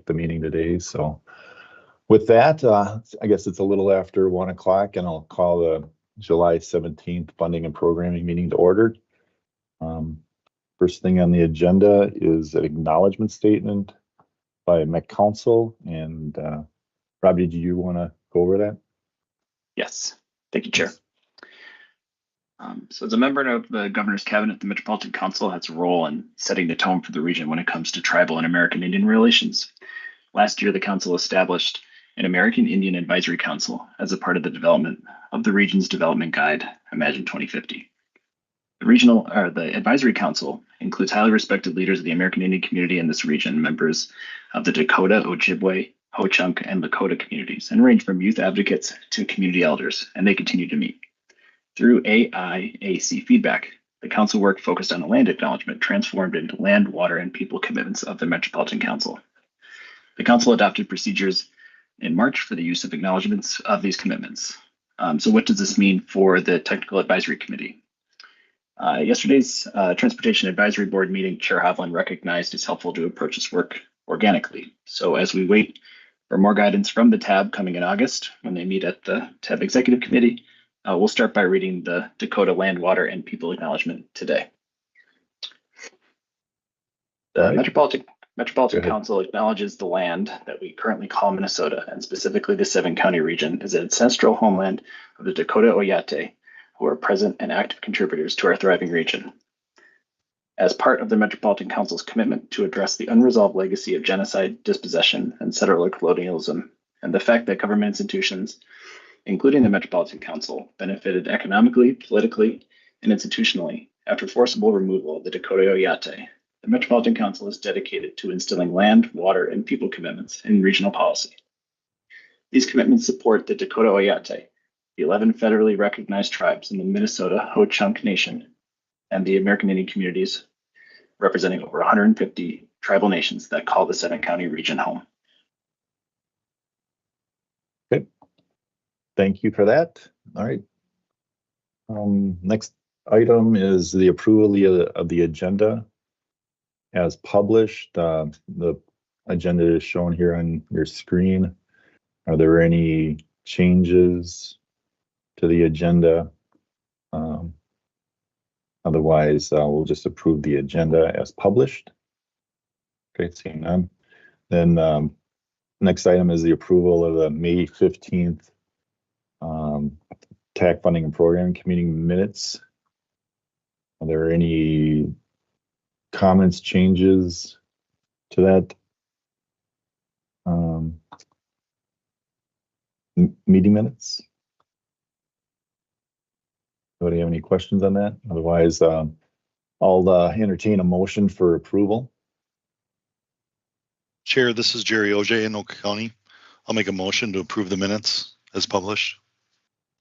the meeting today. So with that, I guess it's a little after 1 o'clock, and I'll call the July 17th Funding and Programming meeting to order. First thing on the agenda is an acknowledgement statement by Met Council. And Robbie, do you want to go over that? Yes, thank you, Chair. So as a member of the Governor's Cabinet, the Metropolitan Council has a role in setting the tone for the region when it comes to tribal and American Indian relations. Last year, the Council established an American Indian Advisory Council as a part of the development of the region's development guide, Imagine 2050. The Advisory Council includes highly respected leaders of the American Indian community in this region, members of the Dakota, Ojibwe, Ho-Chunk, and Lakota communities, and range from youth advocates to community elders, and they continue to meet. Through AIAC feedback, the Council work focused on the land acknowledgement transformed into land, water, and people commitments of the Metropolitan Council. The Council adopted procedures in March for the use of acknowledgements of these commitments. So what does this mean for the Technical Advisory Committee? Yesterday's Transportation Advisory Board meeting, Chair Hovland recognized it's helpful to approach this work organically. So as we wait for more guidance from the TAB coming in August, when they meet at the TAB Executive Committee, we'll start by reading the Dakota Land, Water, and People Acknowledgement today. The Metropolitan Council acknowledges the land that we currently call Minnesota, and specifically the Seven County region, is an ancestral homeland of the Dakota Oyate, who are present and active contributors to our thriving region. As part of the Metropolitan Council's commitment to address the unresolved legacy of genocide, dispossession, and settler colonialism, and the fact that government institutions, including the Metropolitan Council, benefited economically, politically, and institutionally after forcible removal of the Dakota Oyate, the Metropolitan Council is dedicated to instilling land, water, and people commitments in regional policy. These commitments support the Dakota Oyate, the 11 federally recognized tribes in the Minnesota Ho-Chunk Nation, and the American Indian communities representing over 150 tribal nations that call the Seven County region home. Okay, thank you for that. All right. Next item is the approval of the agenda as published. The agenda is shown here on your screen. Are there any changes to the agenda? Otherwise, we'll just approve the agenda as published. Okay, seeing none. Then next item is the approval of the May 15th TAC Funding and Programming Committee minutes. Are there any comments, changes to that meeting minutes? Anybody have any questions on that? Otherwise, I'll entertain a motion for approval. Chair, this is Jerry OJ in Oka County. I'll make a motion to approve the minutes as published.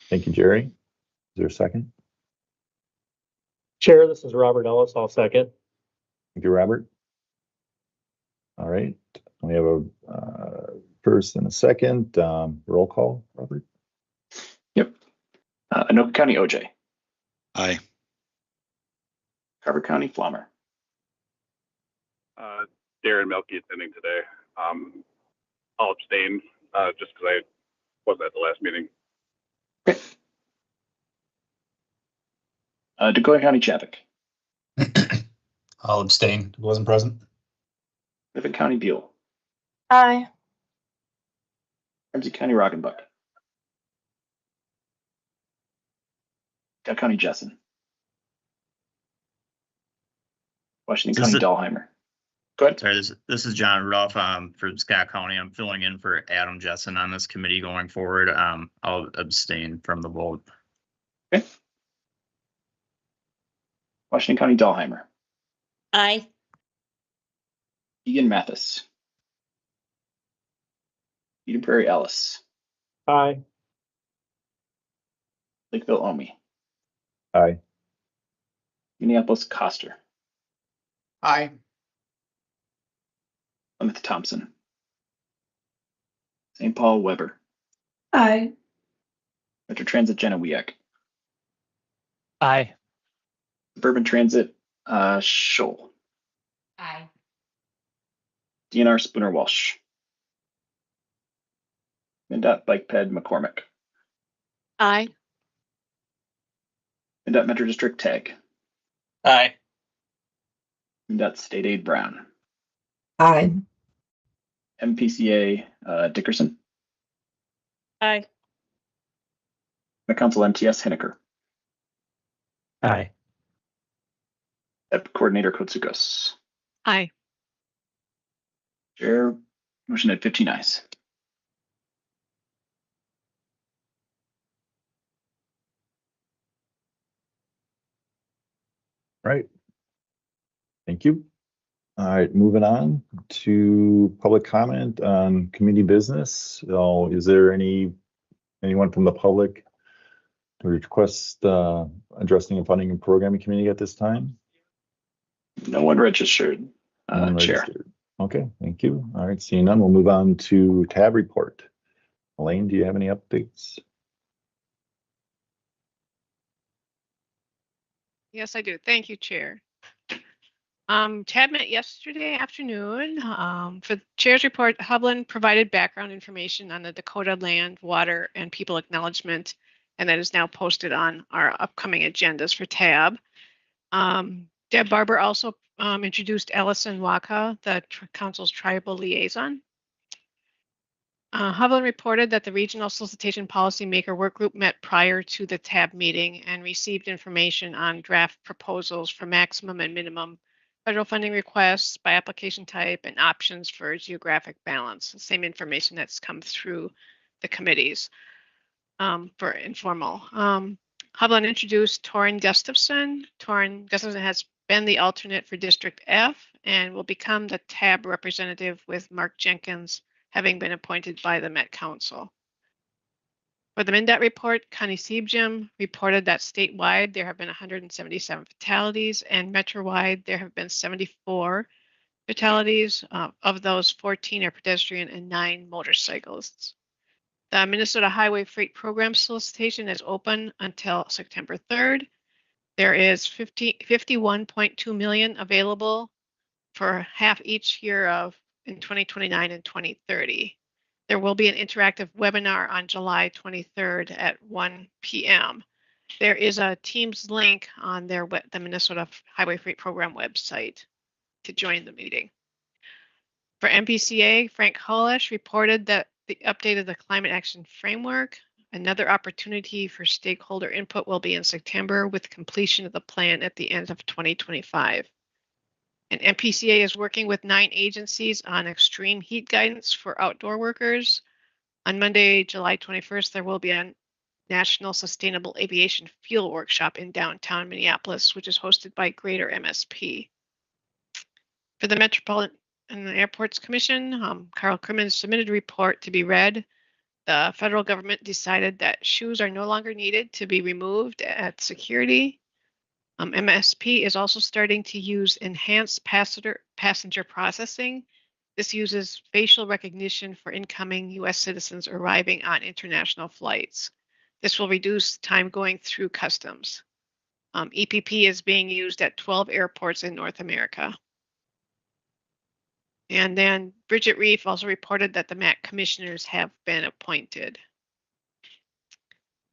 Thank you, Jerry. Is there a second? Chair, this is Robert Ellis. I'll second. Thank you, Robert. All right. We have a first and a second. Roll call, Robert. Yep. Anoka County OJ. Aye. Carver County Flommer. Darren Melke attending today. I'll abstain just because I wasn't at the last meeting. Okay. Dakota County Chapik. I'll abstain. Wasn't present. Griffin County Buell. Aye. Ramsey County Roggenbuck. Scott County Jessen. Washington County Dahlheimer. Go ahead. Sorry, this is John Rudolph for Scott County. I'm filling in for Adam Jessen on this committee going forward. I'll abstain from the vote. Okay. Washington County Dahlheimer. Aye. Egan Mathis. Eden Prairie Ellis. Aye. Lakeville Omi. Aye. Minneapolis Coster. Aye. Plymouth Thompson. St. Paul Weber. Aye. Metro Transit Genewiak. Aye. Suburban Transit Scholl. Aye. DNR Spooner Walsh. MnDOT Bike Ped McCormick. Aye. MnDOT Metro District Tag. Aye. MnDOT State Aid Brown. Aye. MPCA Dickerson. Aye. McCouncil MTS Henniker. Aye. EP Coordinator Kotsukos. Aye. Chair, motion at 15 ayes. Right. Thank you. All right, moving on to public comment on community business. So is there anyone from the public to request addressing the funding and programming committee at this time? No one registered, None Chair. registered. Okay, thank you. All right, seeing none, we'll move on to tab report. Elaine, do you have any updates? Yes, I do. Thank you, Chair. TAB met yesterday afternoon. For the Chair's report, Hovland provided background information on the Dakota Land, Water, and People Acknowledgement, and that is now posted on our upcoming agendas for TAB. Deb Barber also introduced Allison Waka, the Council's tribal liaison. Hovland reported that the Regional Solicitation Policymaker Work Group met prior to the TAB meeting and received information on draft proposals for maximum and minimum federal funding requests by application type and options for geographic balance. The same information that's come through the committees for informal. Hovland introduced Torrin Gustafson. Torrin Gustafson has been the alternate for District F and will become the TAB representative with Mark Jenkins having been appointed by the Met Council. For the MnDOT report, Connie Siebjim reported that statewide there have been 177 fatalities and metro-wide there have been 74 fatalities. Of those, 14 are pedestrian and 9 motorcyclists. The Minnesota Highway Freight Program solicitation is open until September 3rd. There is $51.2 million available for half each year of in 2029 and 2030. There will be an interactive webinar on July 23rd at 1 p.m. There is a Teams link on the Minnesota Highway Freight Program website to join the meeting. For MPCA, Frank Hollish reported that the update of the Climate Action Framework. Another opportunity for stakeholder input will be in September with completion of the plan at the end of 2025. And MPCA is working with 9 agencies on extreme heat guidance for outdoor workers. On Monday, July 21st, there will be a National Sustainable Aviation Fuel Workshop in downtown Minneapolis, which is hosted by Greater MSP. For the Metropolitan and the Airports Commission, Carl Crimmins submitted a report to be read. The federal government decided that shoes are no longer needed to be removed at security. MSP is also starting to use enhanced passenger processing. This uses facial recognition for incoming U.S. citizens arriving on international flights. This will reduce time going through customs. EPP is being used at 12 airports in North America. And then Bridget Reef also reported that the MAC commissioners have been appointed.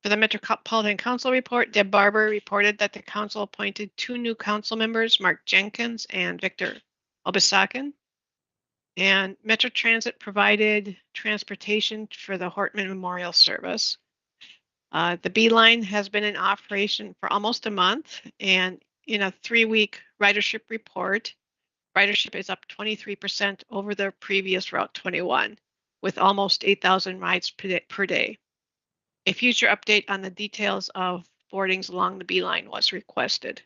For the Metropolitan Council report, Deb Barber reported that the council appointed 2 new council members, Mark Jenkins and Victor Obisakin. And Metro Transit provided transportation for the Hortman Memorial Service. The B line has been in operation for almost a month, and in a 3-week ridership report, ridership is up 23% over the previous Route 21, with almost 8,000 rides per day. A future update on the details of boardings along the B line was requested.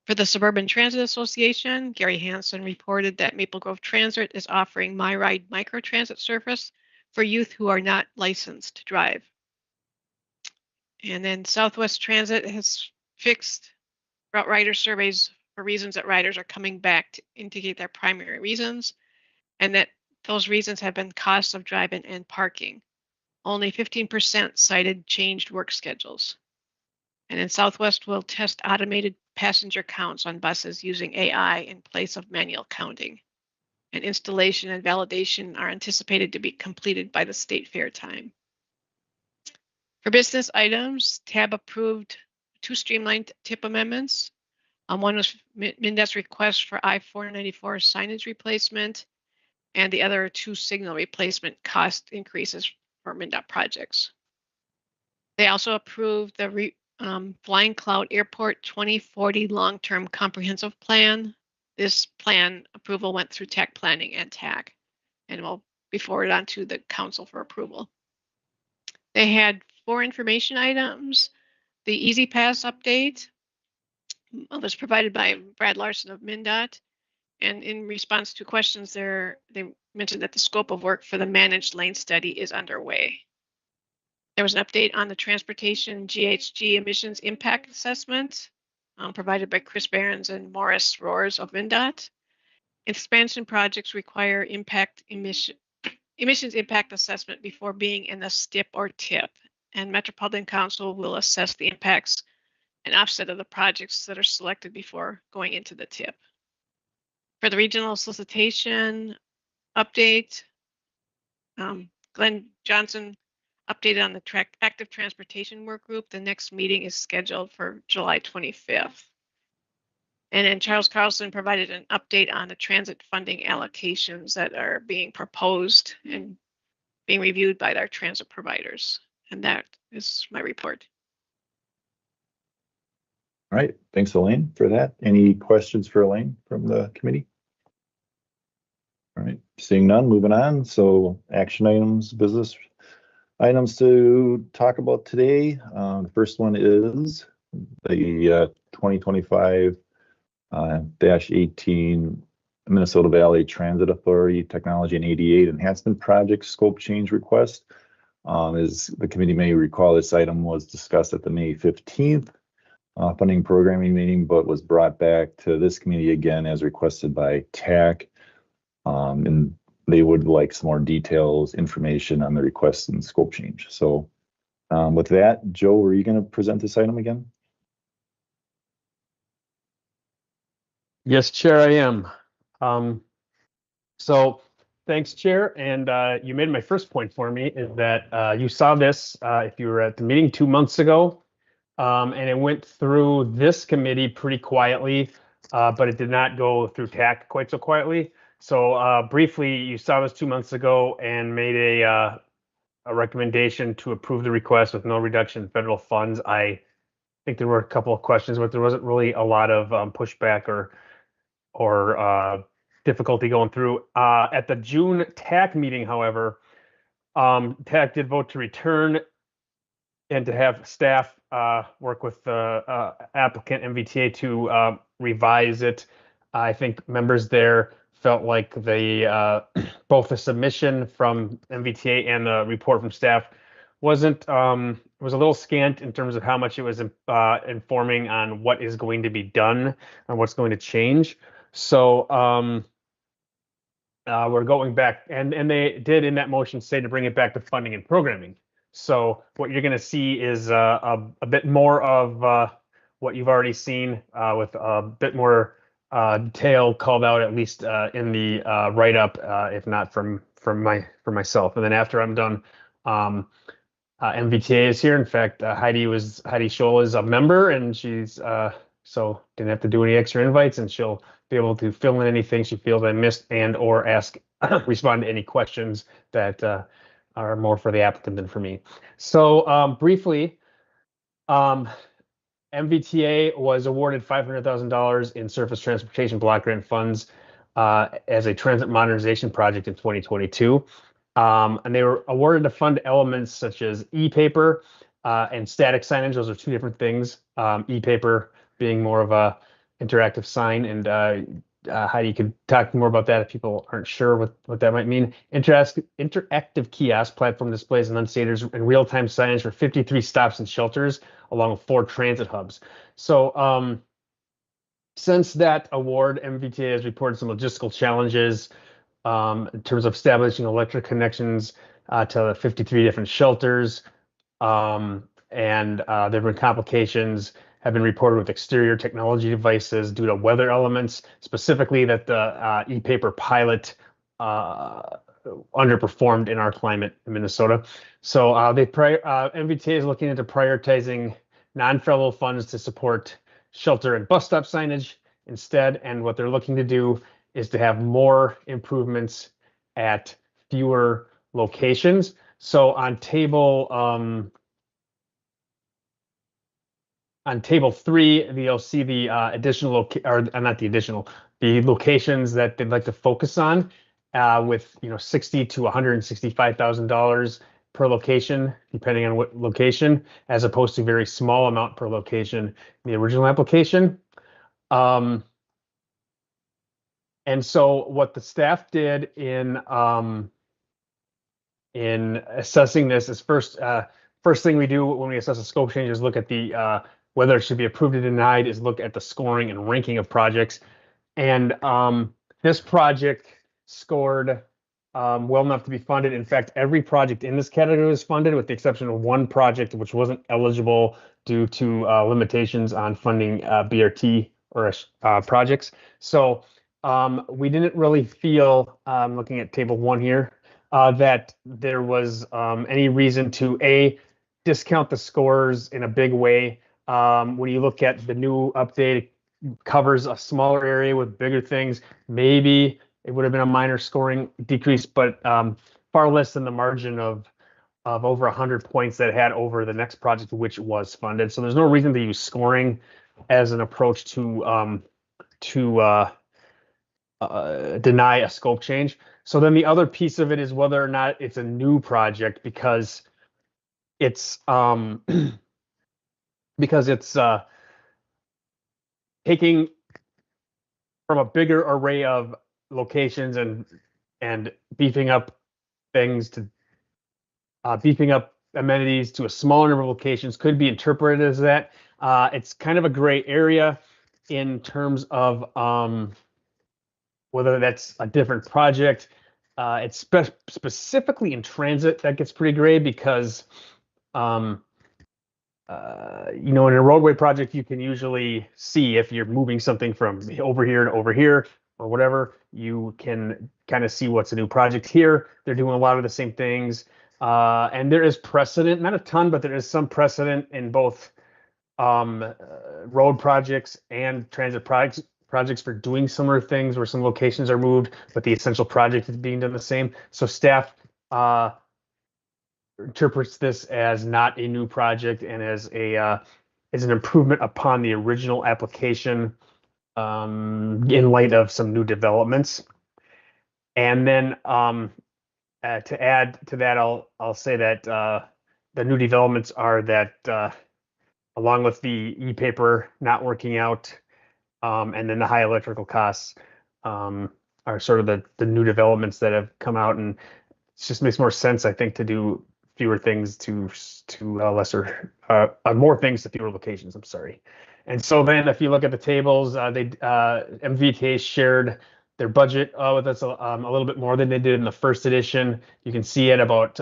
For the Suburban Transit Association, Gary Hansen reported that Maple Grove Transit is offering MyRide microtransit service for youth who are not licensed to drive. And then Southwest Transit has fixed route rider surveys for reasons that riders are coming back to indicate their primary reasons, and that those reasons have been costs of driving and parking. Only 15% cited changed work schedules. And in Southwest, we'll test automated passenger counts on buses using AI in place of manual counting. and installation and validation are anticipated to be completed by the state fair time. For business items, TAB approved 2 streamlined tip amendments. One was MnDOT's request for I-494 signage replacement, and the other 2 signal replacement cost increases for MnDOT projects. They also approved the Flying Cloud Airport 2040 long-term comprehensive plan. This plan approval went through TAC planning and TAC, and will be forwarded on to the council for approval. They had 4 information items. The Easy Pass update was provided by Brad Larson of MnDOT, and in response to questions there, they mentioned that the scope of work for the managed lane study is underway. There was an update on the transportation GHG emissions impact assessment provided by Chris Behrens and Morris Roars of MnDOT. Expansion projects require emissions impact assessment before being in the STIP or TIP, and Metropolitan Council will assess the impacts and offset of the projects that are selected before going into the TIP. For the regional solicitation update, Glenn Johnson updated on the active transportation work group. The next meeting is scheduled for July 25th. And then Charles Carlson provided an update on the transit funding allocations that are being proposed and being reviewed by our transit providers. And that is my report. All right, thanks Elaine for that. Any questions for Elaine from the committee? All right, seeing none, moving on. So action items, business items to talk about today. The first one is the 2025-18 Minnesota Valley Transit Authority Technology and ADA Enhancement Project Scope Change Request. As the committee may recall, this item was discussed at the May 15th funding programming meeting, but was brought back to this committee again as requested by TAC. And they would like some more details, information on the request and scope change. So with that, Joe, are you going to present this item again? Yes, Chair, I am. So thanks, Chair. And you made my first point for me is that you saw this if you were at the meeting 2 months ago, and it went through this committee pretty quietly, but it did not go through TAC quite so quietly. So briefly, you saw this 2 months ago and made a recommendation to approve the request with no reduction in federal funds. I think there were a couple of questions, but there wasn't really a lot of pushback or difficulty going through. At the June TAC meeting, however, TAC did vote to return and to have staff work with the applicant MVTA to revise it. I think members there felt like the both the submission from MVTA and the report from staff was a little scant in terms of how much it was informing on what is going to be done and what's going to change. So we're going back, and they did in that motion say to bring it back to funding and programming. So what you're going to see is a bit more of what you've already seen with a bit more detail called out, at least in the write-up, if not from myself. And then after I'm done, MVTA is here. In fact, Heidi Scholl is a member, and she's so didn't have to do any extra invites, and she'll be able to fill in anything she feels I missed and or respond to any questions that are more for the applicant than for me. So briefly, MVTA was awarded $500,000 in surface transportation block grant funds as a transit modernization project in 2022. And they were awarded to fund elements such as e-paper and static signage. Those are 2 different things. E-paper being more of a interactive sign, and Heidi could talk more about that if people aren't sure what that might mean. Interactive kiosk platform displays enunciators and real-time signage for 53 stops and shelters along with 4 transit hubs. So since that award, MVTA has reported some logistical challenges in terms of establishing electric connections to 53 different shelters. And there have been complications have been reported with exterior technology devices due to weather elements, specifically that the e-paper pilot underperformed in our climate in Minnesota. So MVTA is looking into prioritizing non-federal funds to support shelter and bus stop signage instead. And what they're looking to do is to have more improvements at fewer locations. So on table 3, you'll see the the locations that they'd like to focus on, with $60,000 to $165,000 per location, depending on what location, as opposed to very small amount per location in the original application. And so what the staff did in assessing this is first thing we do when we assess a scope change is look at the whether it should be approved or denied, is look at the scoring and ranking of projects. And this project scored well enough to be funded. In fact, every project in this category was funded, with the exception of one project which wasn't eligible due to limitations on funding BRT or projects. So we didn't really feel, looking at table 1 here, that there was any reason to discount the scores in a big way. When you look at the new update, it covers a smaller area with bigger things. Maybe it would have been a minor scoring decrease, but far less than the margin of over 100 points that it had over the next project, which was funded. So there's no reason to use scoring as an approach to deny a scope change. So then the other piece of it is whether or not it's a new project, because it's taking from a bigger array of locations and beefing up things to beefing up amenities to a smaller number of locations could be interpreted as that. It's kind of a gray area in terms of whether that's a different project. It's specifically in transit that gets pretty gray, because in a roadway project, you can usually see if you're moving something from over here to over here or whatever, you can kind of see what's a new project. Here, they're doing a lot of the same things. And there is precedent, not a ton, but there is some precedent in both road projects and transit projects for doing similar things, where some locations are moved, but the essential project is being done the same. So staff interprets this as not a new project and as an improvement upon the original application, in light of some new developments. And then to add to that, I'll say that the new developments are that along with the e-paper not working out, and then the high electrical costs, are sort of the new developments that have come out, and it just makes more sense, I think, to do fewer things to more things to fewer locations. I'm sorry. And so then, if you look at the tables, MVTA shared their budget with us a little bit more than they did in the first edition. You can see at about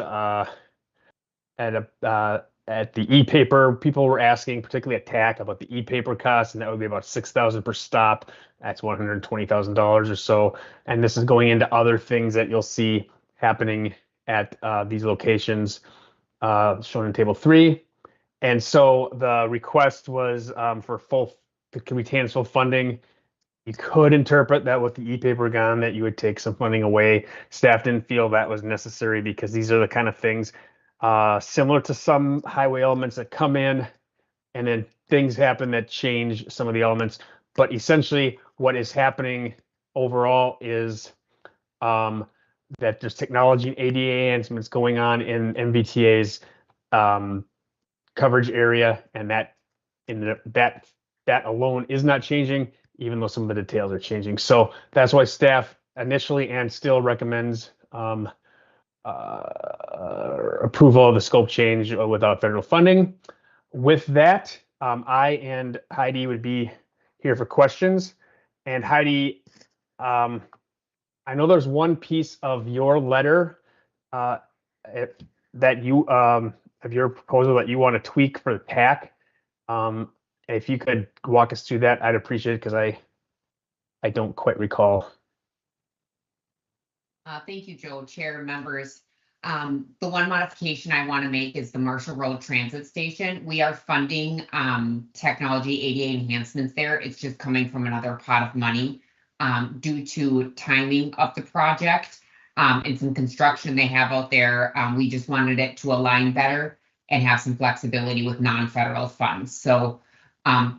at the e-paper, people were asking, particularly at TAC, about the e-paper costs, and that would be about $6,000 per stop. That's $120,000 or so. And this is going into other things that you'll see happening at these locations, shown in table 3. And so the request was to retain full funding. You could interpret that with the e-paper gone, that you would take some funding away. Staff didn't feel that was necessary, because these are the kind of things similar to some highway elements that come in and then things happen that change some of the elements. But essentially what is happening overall is that there's technology and ADA enhancements going on in MVTA's coverage area, and that alone is not changing, even though some of the details are changing. So that's why staff initially and still recommends approval of the scope change without federal funding. With that, I and Heidi would be here for questions. And Heidi, I know there's one piece of your letter that you of your proposal that you want to tweak for the TAC. if you could walk us through that, I'd appreciate it because I don't quite recall. Thank you, Joe, Chair, members. The one modification I want to make is the Marshall Road Transit Station. We are funding technology ADA enhancements there. It's just coming from another pot of money due to timing of the project and some construction they have out there. We just wanted it to align better and have some flexibility with non-federal funds. So I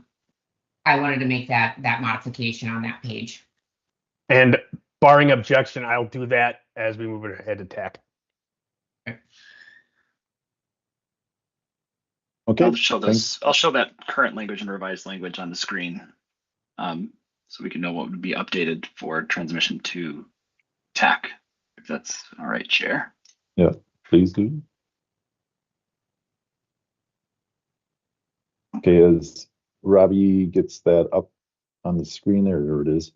wanted to make that modification on that page. And barring objection, I'll do that as we move it ahead to TAC. Okay. I'll show this. I'll show that current language and revised language on the screen, so we can know what would be updated for transmission to TAC, if that's all right, Chair. Yeah, please do. Okay, as Robbie gets that up on the screen, there it is.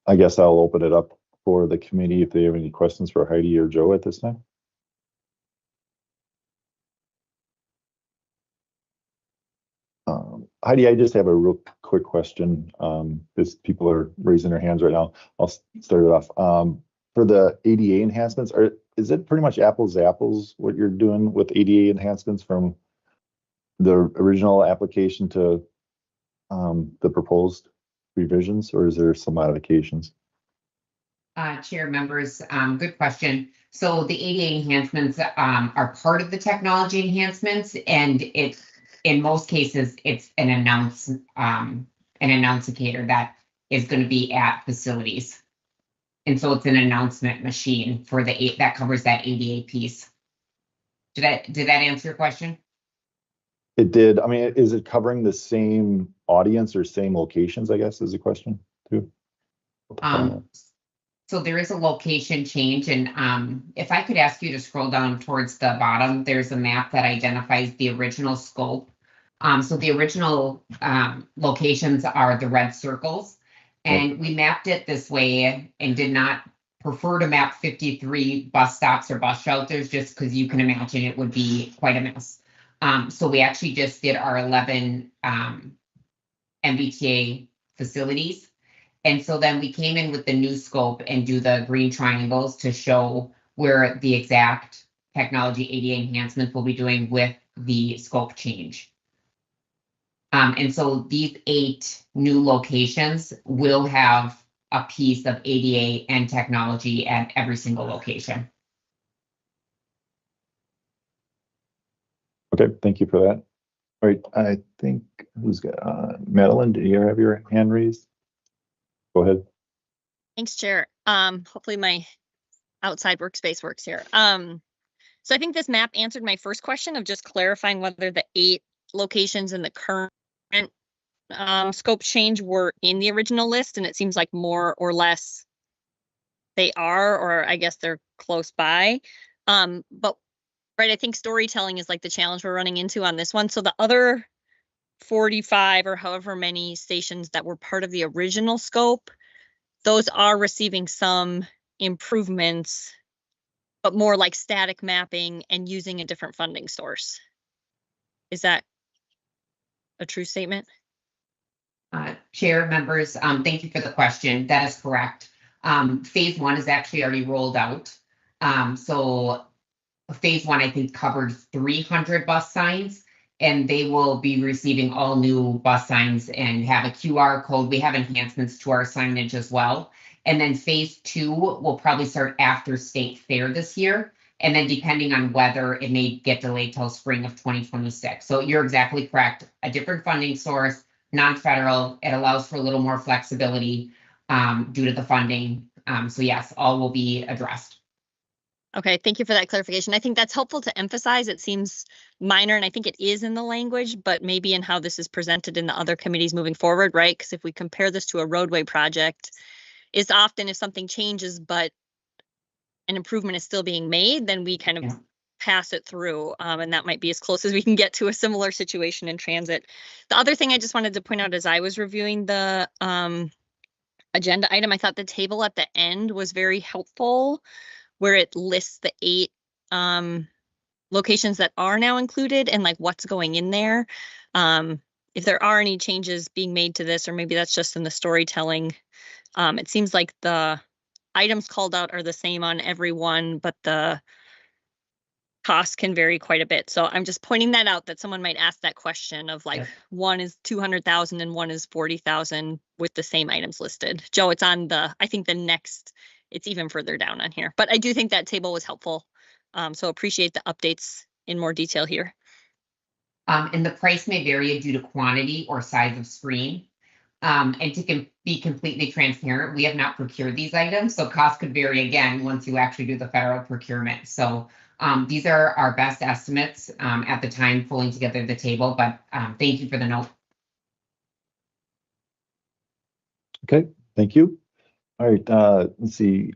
I guess I'll open it up for the committee if they have any questions for Heidi or Joe at this time. Heidi, I just have a real quick question. Because people are raising their hands right now. I'll start it off. For the ADA enhancements, is it pretty much apples to apples what you're doing with ADA enhancements from the original application to the proposed revisions, or is there some modifications? Chair, members, good question. So the ADA enhancements are part of the technology enhancements, and it's in most cases it's an announcer that is going to be at facilities, and so it's an announcement machine for that covers that ADA piece. Did that answer your question? It did. I mean, is it covering the same audience or same locations, I guess, is the question too? So there is a location change, and if I could ask you to scroll down towards the bottom, there's a map that identifies the original scope. So the original locations are the red circles, and we mapped it this way and did not prefer to map 53 bus stops or bus shelters, just because you can imagine it would be quite a mess. So we actually just did our 11 MBTA facilities. And so then we came in with the new scope and do the green triangles to show where the exact technology ADA enhancements we'll be doing with the scope change. And so these 8 new locations will have a piece of ADA and technology at every single location. Okay, thank you for that. All right, I think who's got Madeline, do you have your hand raised? Go ahead. Thanks, Chair. Hopefully my outside workspace works here. So I think this map answered my first question of just clarifying whether the 8 locations in the current scope change were in the original list, and it seems like more or less they are, or I guess they're close by. But right, I think storytelling is like the challenge we're running into on this one. So the other 45 or however many stations that were part of the original scope, those are receiving some improvements, but more like static mapping and using a different funding source. Is that a true statement? Chair, members, thank you for the question. That is correct. Phase 1 is actually already rolled out. So phase 1, I think, covered 300 bus signs, and they will be receiving all new bus signs and have a QR code. We have enhancements to our signage as well. And then phase 2 will probably start after State Fair this year. And then depending on weather, it may get delayed till spring of 2026. So you're exactly correct. A different funding source, non-federal. It allows for a little more flexibility due to the funding. So yes, all will be addressed. Okay, thank you for that clarification. I think that's helpful to emphasize. It seems minor, and I think it is in the language, but maybe in how this is presented in the other committees moving forward, right? Because if we compare this to a roadway project, it's often if something changes, but an improvement is still being made, then we kind of pass it through. And that might be as close as we can get to a similar situation in transit. The other thing I just wanted to point out as I was reviewing the agenda item, I thought the table at the end was very helpful, where it lists the 8 locations that are now included and like what's going in there. If there are any changes being made to this, or maybe that's just in the storytelling. It seems like the items called out are the same on every one, but the costs can vary quite a bit. So I'm just pointing that out, that someone might ask that question of like, one is 200,000 and one is 40,000 with the same items listed. Joe, it's on I think the next, it's even further down on here, but I do think that table was helpful. So appreciate the updates in more detail here. And the price may vary due to quantity or size of screen. And to be completely transparent, we have not procured these items, so costs could vary again once you actually do the federal procurement. So these are our best estimates at the time pulling together the table, but thank you for the note. Okay, thank you. All right, let's see.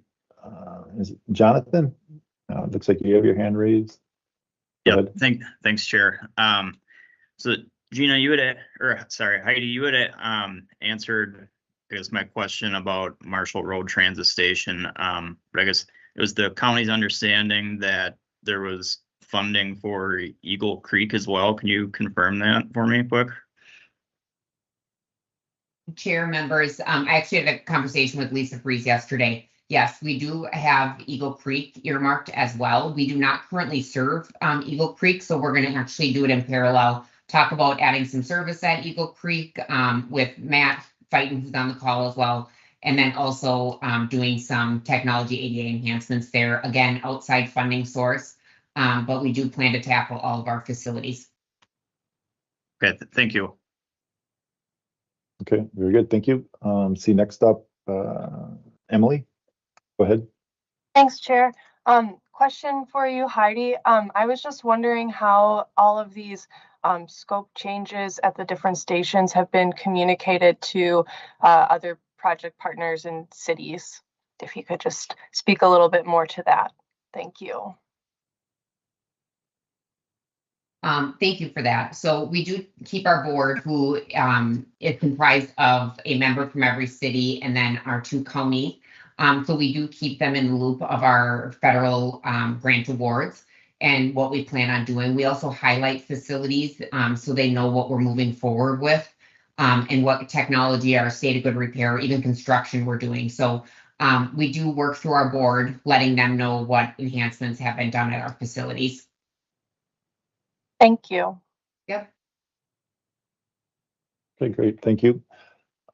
Is it Jonathan? Looks like you have your hand raised. Yeah, thanks, Chair. So Gina, Heidi, you had answered, I guess, my question about Marshall Road Transit Station. But I guess it was the county's understanding that there was funding for Eagle Creek as well. Can you confirm that for me quick? Chair, members, I actually had a conversation with Lisa Freeze yesterday. Yes, we do have Eagle Creek earmarked as well. We do not currently serve Eagle Creek, so we're going to actually do it in parallel. Talk about adding some service at Eagle Creek with Matt Fighton, who's on the call as well. And then also doing some technology ADA enhancements there. Again, outside funding source, but we do plan to tackle all of our facilities. Okay, thank you. Okay, very good, thank you. See, next up, Emily, go ahead. Thanks, Chair. Question for you, Heidi. I was just wondering how all of these scope changes at the different stations have been communicated to other project partners and cities. If you could just speak a little bit more to that. Thank you. Thank you for that. So we do keep our board, who is comprised of a member from every city and then our 2 county. So we do keep them in the loop of our federal grant awards and what we plan on doing. We also highlight facilities so they know what we're moving forward with and what technology, our state of good repair, even construction we're doing. So we do work through our board, letting them know what enhancements have been done at our facilities. Thank you. Yep. Okay, great, thank you.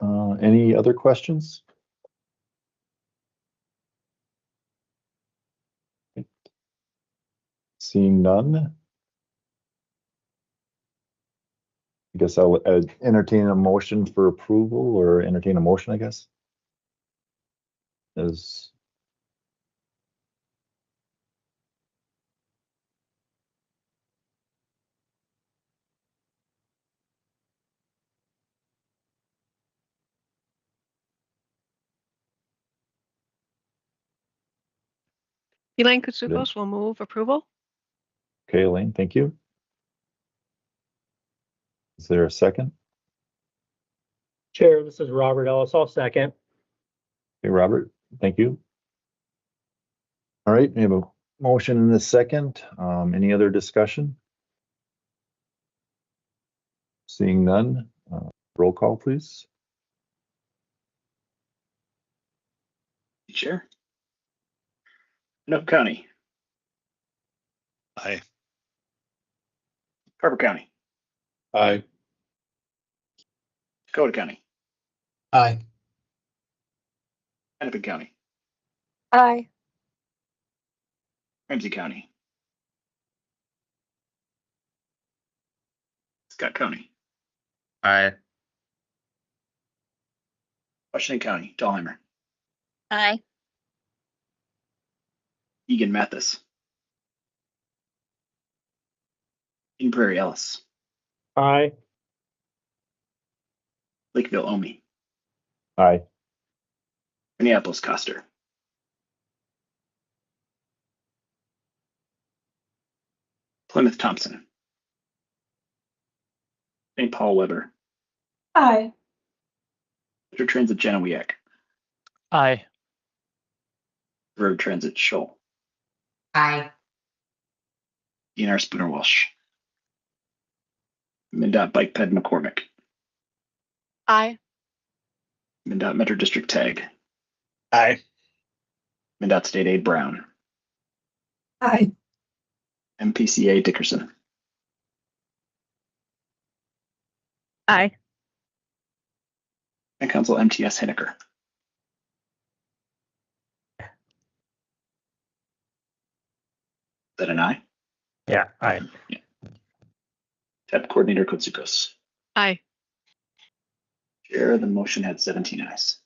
Any other questions? Okay. Seeing none. I guess I'll entertain a motion for approval, or entertain a motion, I guess. Elaine Kutsukos will move approval. Okay, Elaine, thank you. Is there a second? Chair, this is Robert Ellis. I'll second. Okay, Robert, thank you. All right, we have a motion and a second. Any other discussion? Seeing none, roll call, please. Chair. Metropolitan County. Aye. Barbeau County. Aye. Dakota County. Aye. Hennepin County. Aye. Ramsey County. Scott County. Aye. Washington County. Dahlheimer. Aye. Egan Mathis. Eden Prairie Ellis. Aye. Lakeville Omi. Aye. Minneapolis Coster. Plymouth Thompson. St. Paul Weber. Aye. Metro Transit Janawiak. Aye. Road Transit Shoal. Aye. DNR Spooner Walsh. MnDOT Bike Ped McCormick. Aye. MnDOT Metro District Tag. Aye. MnDOT State Aid Brown. Aye. MPCA Dickerson. Aye. And Council MTS Henniker. Is that an aye? Yeah, aye. Yeah. TAB Coordinator Kotsukos. Aye. Chair, the motion had 17 ayes.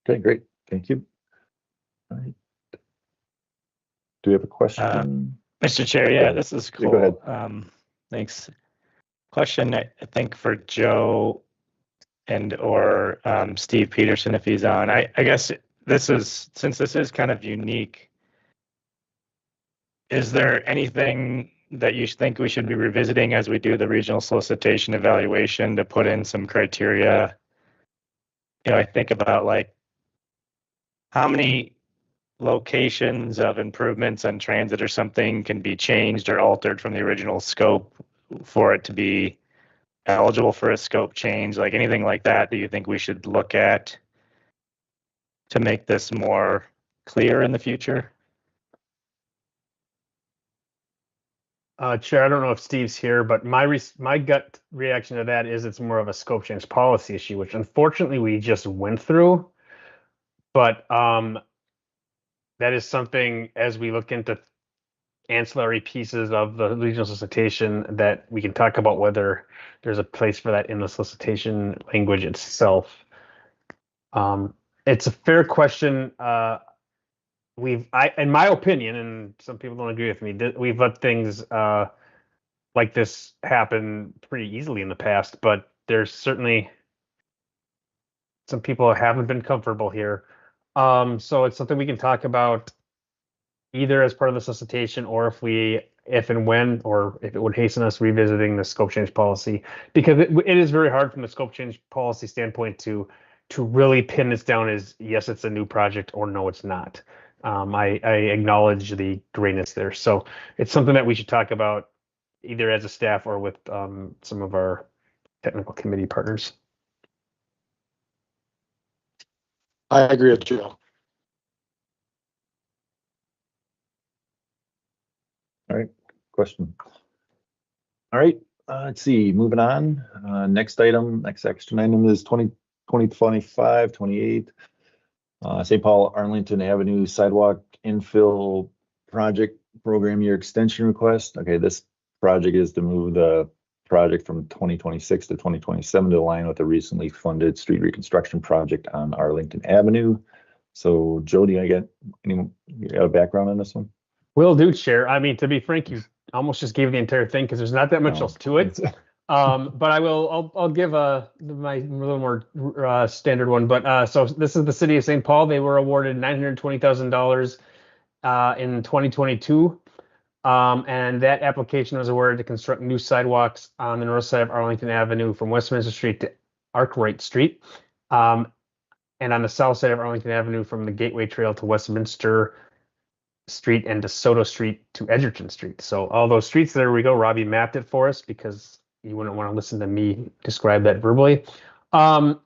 Okay, great. Thank you. All right. Do we have a question? Mr. Chair, yeah, this is Yeah, cool. go ahead. Thanks. Question, I think for Joe and or Steve Peterson, if he's on. I guess since this is kind of unique, is there anything that you think we should be revisiting as we do the regional solicitation evaluation to put in some criteria? I think about like how many locations of improvements on transit or something can be changed or altered from the original scope for it to be eligible for a scope change, like anything like that you think we should look at to make this more clear in the future? Chair, I don't know if Steve's here, but my gut reaction to that is it's more of a scope change policy issue, which unfortunately we just went through. But that is something, as we look into ancillary pieces of the regional solicitation, that we can talk about whether there's a place for that in the solicitation language itself. It's a fair question. In my opinion, and some people don't agree with me, we've let things like this happen pretty easily in the past, but there's certainly some people who haven't been comfortable here. So it's something we can talk about either as part of the solicitation, or if and when, or if it would hasten us revisiting the scope change policy, because it is very hard from the scope change policy standpoint to really pin this down as yes, it's a new project, or no, it's not. I acknowledge the grayness there. So it's something that we should talk about either as a staff or with some of our technical committee partners. I agree with Joe. All right, question. All right, let's see, moving on. Next action item is 2025, 28. St. Paul Arlington Avenue Sidewalk Infill Project Program Year Extension Request. Okay, this project is to move the project from 2026 to 2027 to align with the recently funded street reconstruction project on Arlington Avenue. So, Joe, do you got a background on this one? Will do, Chair. I mean, to be frank, you almost just gave the entire thing because there's not that much else to it. But I'll give my little more standard one. But so this is the city of St. Paul. They were awarded $920,000 in 2022. And that application was awarded to construct new sidewalks on the north side of Arlington Avenue from Westminster Street to Arkwright Street. And on the south side of Arlington Avenue from the Gateway Trail to Westminster Street and DeSoto Street to Edgerton Street. So all those streets, there we go. Robbie mapped it for us because you wouldn't want to listen to me describe that verbally. And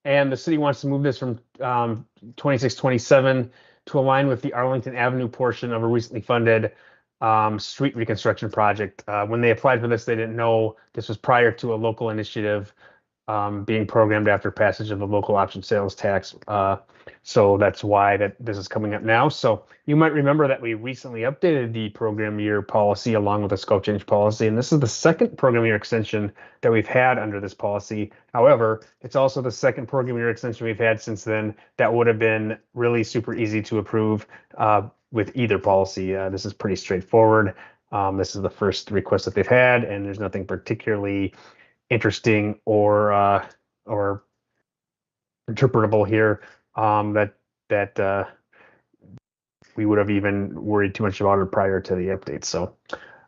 the city wants to move this from 2627 to align with the Arlington Avenue portion of a recently funded street reconstruction project. When they applied for this, they didn't know this was prior to a local initiative being programmed after passage of the local option sales tax. So that's why this is coming up now. So you might remember that we recently updated the program year policy along with the scope change policy. And this is the second program year extension that we've had under this policy. However, it's also the second program year extension we've had since then that would have been really super easy to approve with either policy. This is pretty straightforward. This is the first request that they've had, and there's nothing particularly interesting or interpretable here that we would have even worried too much about it prior to the update. So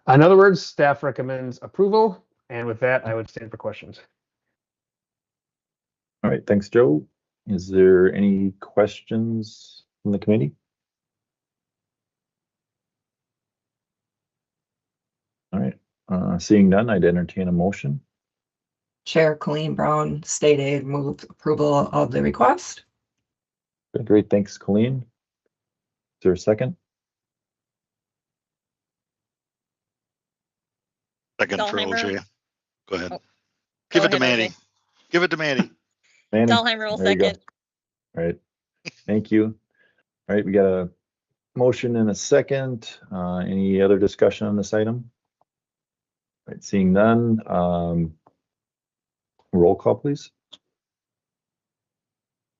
in other words, staff recommends approval. And with that, I would stand for questions. All right, thanks, Joe. Is there any questions from the committee? Seeing none, I'd entertain a motion. Chair Colleen Brown, State Aid, move approval of the request. Okay, great, thanks, Colleen. Is there a second? Second for Dahlheimer. OJ. Go ahead. Oh, Give go it to ahead, Manny. OJ. Give it to Manny. Manny? Dahlheimer will There you go. second. All right, thank you. All right, we got a motion and a second. Any other discussion on this item? All right, seeing none, roll call, please.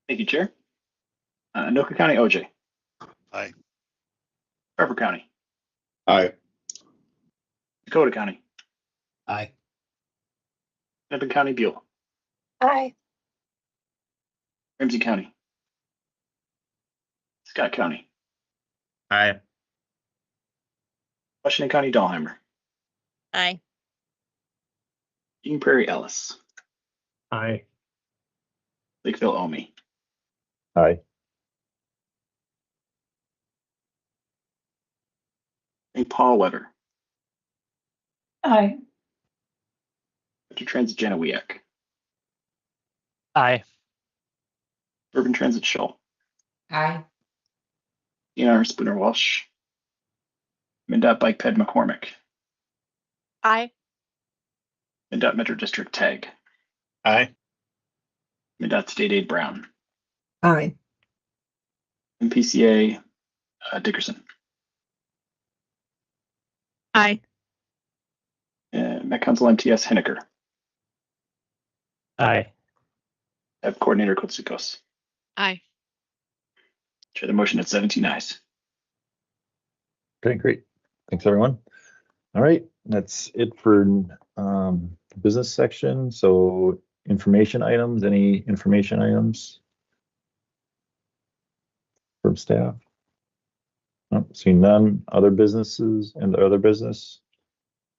Thank you, Chair. Anoka County, OJ. Aye. Carver County. Aye. Dakota County. Aye. Hennepin County, Buell. Aye. Ramsey County. Scott County. Aye. Washington County, Dahlheimer. Aye. Eden Prairie, Ellis. Aye. Lakeville, Omi. Aye. St. Paul, Weber. Aye. Metro Transit, Janawiak. Aye. Urban Transit, Shull. Aye. DNR, Spooner, Walsh. MnDOT Bike Ped, McCormick. Aye. MnDOT Metro District, Tag. Aye. MnDOT State Aid, Brown. Aye. MPCA, Dickerson. Aye. Met Council MTS, Henniker. Aye. Have Coordinator Kotsukos. Aye. Chair the motion at 17 ayes. Okay, great. Thanks, everyone. All right, that's it for the business section. So information items, any information items from staff? No, seeing none. Other businesses and other business?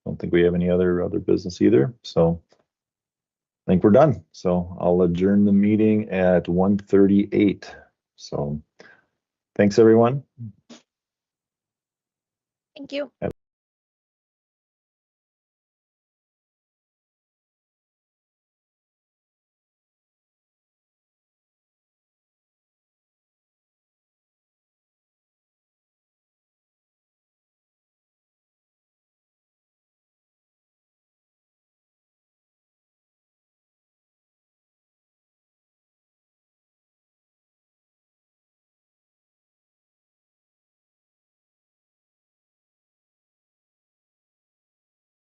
Don't think we have any other business either. So I think we're done. So I'll adjourn the meeting at 1:38. So thanks, everyone. Thank you. Have